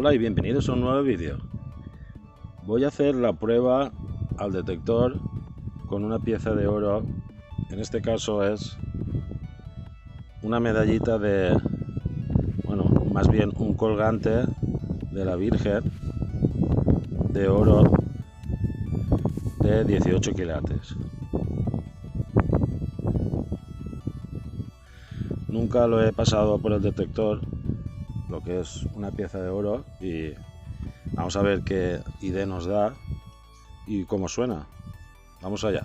Hola y bienvenidos a un nuevo vídeo. Voy a hacer la prueba al detector con una pieza de oro. En este caso es una medallita de, bueno, más bien un colgante de la Virgen de oro de 18 quilates. Nunca lo he pasado por el detector, lo que es una pieza de oro, y vamos a ver qué ID nos da y cómo suena. Vamos allá.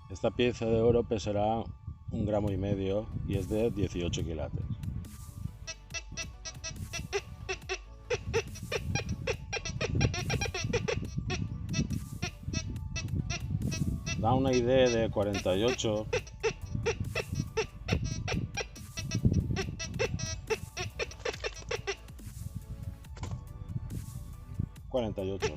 Esta pieza de oro pesará 1,5 gramos y es de 18 quilates. Da una ID de 48. Un 48.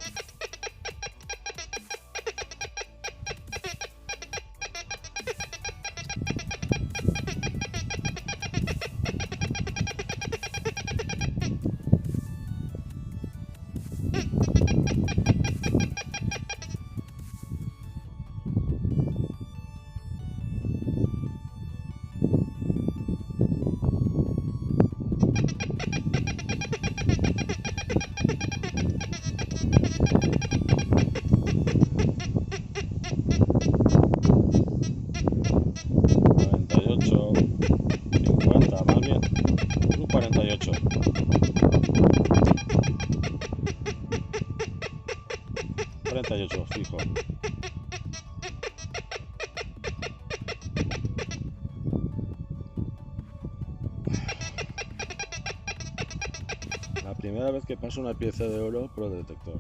Fijo. La primera vez que paso una pieza de oro por el detector.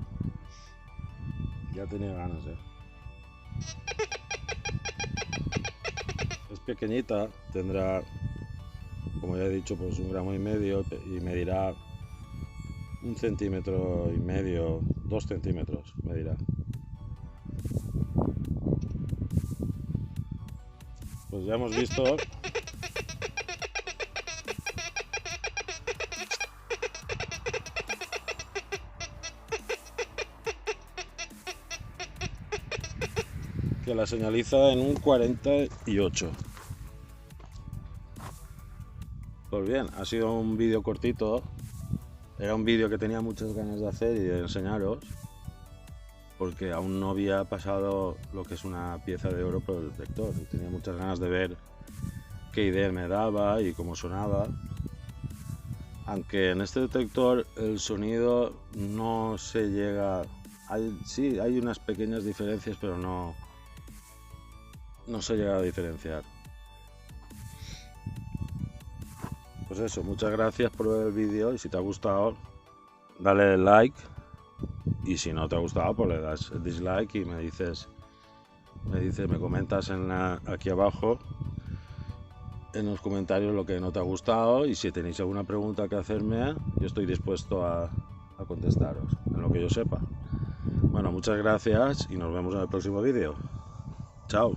Ya tenía ganas, Es pequeñita, tendrá, como ya he dicho, pues 1,5 gramos y medirá 1,5 centímetros, 2 centímetros medirá. Pues ya hemos visto que la señaliza en un 48. Pues bien, ha sido un vídeo cortito. Era un vídeo que tenía muchas ganas de hacer y de enseñaros, porque aún no había pasado lo que es una pieza de oro por el detector y tenía muchas ganas de ver qué idea me daba y cómo sonaba. Aunque en este detector el sonido no se llega, sí hay unas pequeñas diferencias, pero no se llega a diferenciar. Pues eso, muchas gracias por ver el vídeo, y si te ha gustado dale like, y si no te ha gustado pues le das el dislike y me comentas aquí abajo en los comentarios lo que no te ha gustado, y si tenéis alguna pregunta que hacerme, yo estoy dispuesto a contestaros en lo que yo sepa. Bueno, muchas gracias y nos vemos en el próximo vídeo. Chao.